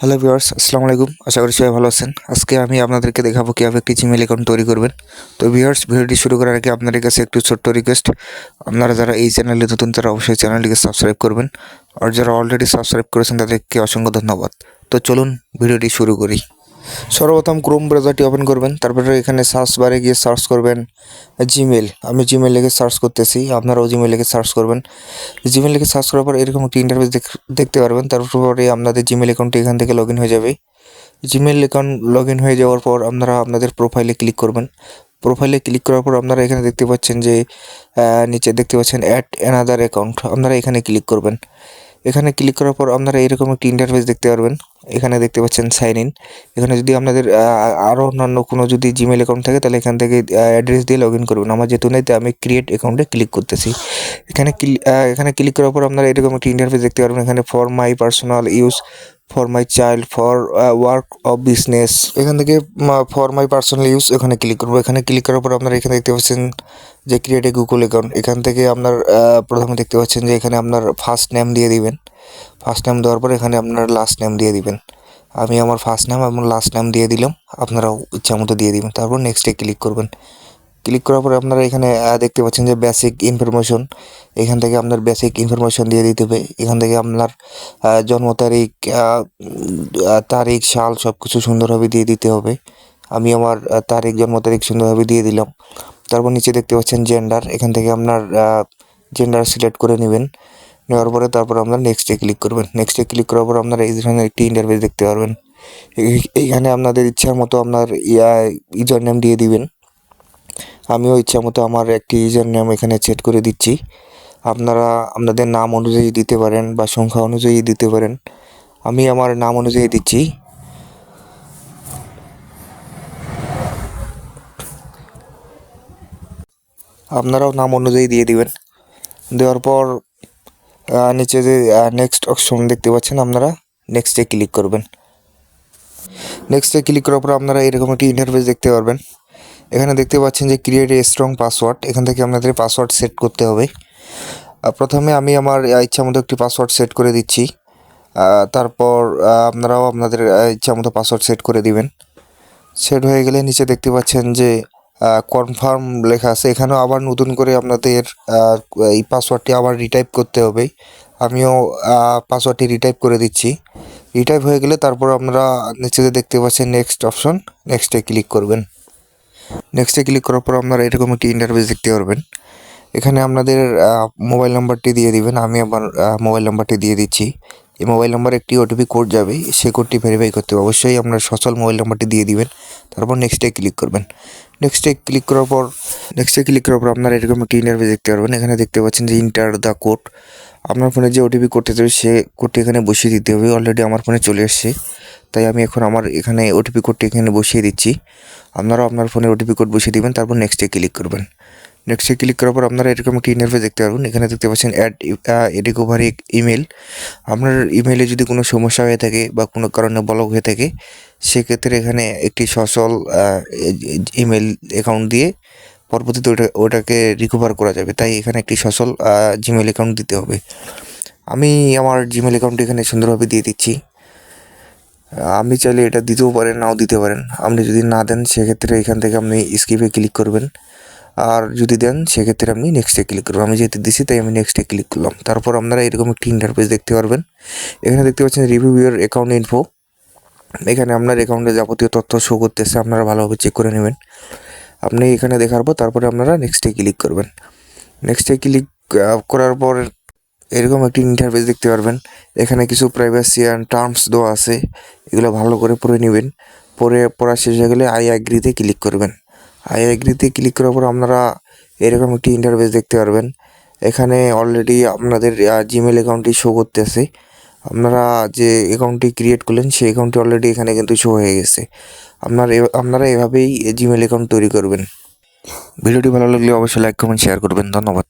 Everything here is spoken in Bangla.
হ্যালো ভিউয়ার্স, আসসালামু আলাইকুম। আশা করি সবাই ভালো আছেন। আজকে আমি আপনাদেরকে দেখাবো কীভাবে একটি জিমেইল অ্যাকাউন্ট তৈরি করবেন। তো ভিউয়ার্স, ভিডিওটি শুরু করার আগে আপনাদের কাছে একটু ছোট্ট রিকোয়েস্ট, আপনারা যারা এই চ্যানেলে নতুন তারা অবশ্যই চ্যানেলটিকে সাবস্ক্রাইব করবেন, আর যারা অলরেডি সাবস্ক্রাইব করেছেন তাদেরকে অসংখ্য ধন্যবাদ। তো চলুন ভিডিওটি শুরু করি। সর্বপ্রথম ক্রোম ব্রাউজারটি ওপেন করবেন, তারপরে এখানে সার্চ বারে গিয়ে সার্চ করবেন জিমেল। আমি জিমেল লিখে সার্চ করতেছি, আপনারাও জিমেল লিখে সার্চ করবেন। জিমেল লিখে সার্চ করার পর এরকম একটি ইন্টারফেস দেখতে পারবেন। তারপরে আপনাদের জিমেল অ্যাকাউন্টটি এখান থেকে লগ ইন হয়ে যাবে। জিমেল অ্যাকাউন্ট লগ ইন হয়ে যাওয়ার পর আপনারা আপনাদের প্রোফাইলে ক্লিক করবেন। প্রোফাইলে ক্লিক করার পর আপনারা এখানে দেখতে পাচ্ছেন যে নিচে দেখতে পাচ্ছেন অ্যাড অ্যানাদার অ্যাকাউন্ট, আপনারা এখানে ক্লিক করবেন। এখানে ক্লিক করার পর আপনারা এরকম একটি ইন্টারফেস দেখতে পারবেন। এখানে দেখতে পাচ্ছেন সাইন ইন। এখানে যদি আপনাদের আরও অন্যান্য কোনো যদি জিমেল অ্যাকাউন্ট থাকে তাহলে এখান থেকে অ্যাড্রেস দিয়ে লগ ইন করবেন। আমার যেহেতু নেই তাই আমি ক্রিয়েট অ্যাকাউন্টে ক্লিক করতেছি। এখানে ক্লিক করার পর আপনারা এরকম একটি ইন্টারফেস দেখতে পারবেন। এখানে for my personal use, for my child, for work of business, এখান থেকে ফর মাই পার্সোনাল ইউজ এখানে ক্লিক করবো। এখানে ক্লিক করার পর আপনারা এখানে দেখতে পাচ্ছেন যে ক্রিয়েট এ গুগল অ্যাকাউন্ট। এখান থেকে আপনার প্রথমে দেখতে পাচ্ছেন যে এখানে আপনার ফার্স্ট নেম দিয়ে দিবেন। ফার্স্ট নেম দেওয়ার পর এখানে আপনার লাস্ট নেম দিয়ে দিবেন। আমি আমার ফার্স্ট নেম এবং লাস্ট নেম দিয়ে দিলাম, আপনারাও ইচ্ছা মতো দিয়ে দিবেন। তারপর নেক্সটে ক্লিক করবেন। ক্লিক করার পরে আপনারা এখানে দেখতে পাচ্ছেন যে বেসিক ইনফরমেশন, এখান থেকে আপনার বেসিক ইনফরমেশন দিয়ে দিতে হবে। এখান থেকে আপনার জন্ম তারিখ, তারিখ, সাল সব কিছু সুন্দরভাবে দিয়ে দিতে হবে। আমি আমার তারিখ, জন্ম তারিখ সুন্দরভাবে দিয়ে দিলাম। তারপর নিচে দেখতে পাচ্ছেন জেন্ডার, এখান থেকে আপনার জেন্ডার সিলেক্ট করে নেবেন। নেওয়ার পরে তারপর আপনার নেক্সটে ক্লিক করবেন। নেক্সটে ক্লিক করার পর আপনারা এই ধরনের একটি ইন্টারফেস দেখতে পারবেন। এইখানে আপনাদের ইচ্ছার মতো আপনার ইউজার নেম দিয়ে দিবেন। আমিও ইচ্ছা মতো আমার একটি ইউজার নেম এখানে সেট করে দিচ্ছি। আপনারা আপনাদের নাম অনুযায়ী দিতে পারেন বা সংখ্যা অনুযায়ী দিতে পারেন। আমি আমার নাম অনুযায়ী দিচ্ছি। আপনারাও নাম অনুযায়ী দিয়ে দিবেন। দেওয়ার পর নিচে যে নেক্সট অপশন দেখতে পাচ্ছেন, আপনারা নেক্সটে ক্লিক করবেন। নেক্সটে ক্লিক করার পর আপনারা এরকম একটি ইন্টারফেস দেখতে পারবেন। এখানে দেখতে পাচ্ছেন যে ক্রিয়েট এ স্ট্রং পাসওয়ার্ড, এখান থেকে আপনাদের পাসওয়ার্ড সেট করতে হবে। প্রথমে আমি আমার ইচ্ছা মতো একটি পাসওয়ার্ড সেট করে দিচ্ছি। তারপর আপনারাও আপনাদের ইচ্ছা মতো পাসওয়ার্ড সেট করে দিবেন। সেট হয়ে গেলে নিচে দেখতে পাচ্ছেন যে কনফার্ম লেখা আছে, এখানেও আবার নতুন করে আপনাদের এই পাসওয়ার্ডটি আবার রিটাইপ করতে হবে। আমিও পাসওয়ার্ডটি রিটাইপ করে দিচ্ছি। রিটাইপ হয়ে গেলে তারপর আপনারা নিচে দেখতে পাচ্ছেন নেক্সট অপশন, নেক্সটে ক্লিক করবেন। নেক্সটে ক্লিক করার পর আপনারা এরকম একটি ইন্টারফেস দেখতে পারবেন। এখানে আপনাদের মোবাইল নাম্বারটি দিয়ে দিবেন। আমি আমার মোবাইল নাম্বারটি দিয়ে দিচ্ছি। এই মোবাইল নাম্বারে একটি ওটিপি কোড যাবে, সেই কোডটি ভেরিফাই করতে হবে। অবশ্যই আপনার সচল মোবাইল নাম্বারটি দিয়ে দিবেন। তারপর নেক্সটে ক্লিক করবেন। নেক্সটে ক্লিক করার পর আপনারা এরকম একটি ইন্টারফেস দেখতে পারবেন। এখানে দেখতে পাচ্ছেন যে ইন্টার দ্য কোড। আপনার ফোনে যে ওটিপি কোডটি যাবে সে কোডটি এখানে বসিয়ে দিতে হবে। অলরেডি আমার ফোনে চলে এসছে, তাই আমি এখন আমার এখানে ওটিপি কোডটি এখানে বসিয়ে দিচ্ছি। আপনারাও আপনার ফোনে ওটিপি কোড বসিয়ে দিবেন। তারপর নেক্সটে ক্লিক করবেন। নেক্সটে ক্লিক করার পর আপনারা এরকম একটি ইন্টারফেস দেখতে পারবেন। এখানে দেখতে পাচ্ছেন অ্যাড রিকভারি ইমেল। আপনার ইমেলে যদি কোনো সমস্যা হয়ে থাকে বা কোনো কারণে ব্লক হয়ে থাকে, সেক্ষেত্রে এখানে একটি সচল ইমেল অ্যাকাউন্ট দিয়ে পরবর্তীতে ওটাকে রিকভার করা যাবে। তাই এখানে একটি সচল জিমেল অ্যাকাউন্ট দিতে হবে। আমি আমার জিমেল অ্যাকাউন্টটি এখানে সুন্দরভাবে দিয়ে দিচ্ছি। আপনি চাইলে এটা দিতেও পারেন, নাও দিতে পারেন। আপনি যদি না দেন সেক্ষেত্রে এখান থেকে আপনি স্কিপে ক্লিক করবেন, আর যদি দেন সেক্ষেত্রে আপনি নেক্সটে ক্লিক করবেন। আমি যেহেতু দিছি তাই আমি নেক্সটে ক্লিক করলাম। তারপর আপনারা এরকম একটি ইন্টারফেস দেখতে পারবেন। এখানে দেখতে পাচ্ছেন রিভিউ ইউর অ্যাকাউন্ট ইনফো। এখানে আপনার অ্যাকাউন্টে যাবতীয় তথ্য শো করতেছে, আপনারা ভালোভাবে চেক করে নেবেন। আপনি এখানে দেখার পর তারপরে আপনারা নেক্সটে ক্লিক করবেন। নেক্সটে ক্লিক করার পর এরকম একটি ইন্টারফেস দেখতে পারবেন। এখানে কিছু প্রাইভেসি অ্যান্ড টার্মস দেওয়া আছে, এগুলো ভালো করে পড়ে নেবেন। পড়া শেষ হয়ে গেলে আই অ্যাগ্রিতে ক্লিক করবেন। আই অ্যাগ্রিতে ক্লিক করার পর আপনারা এরকম একটি ইন্টারফেস দেখতে পারবেন। এখানে অলরেডি আপনাদের জিমেল অ্যাকাউন্টটি শো করতেছে। আপনারা যে অ্যাকাউন্টটি ক্রিয়েট করলেন সেই অ্যাকাউন্টটি অলরেডি এখানে কিন্তু শো হয়ে গেছে। আপনারা এভাবেই জিমেল অ্যাকাউন্ট তৈরি করবেন। ভিডিওটি ভালো লাগলে অবশ্যই লাইক কমেন্ট শেয়ার করবেন। ধন্যবাদ।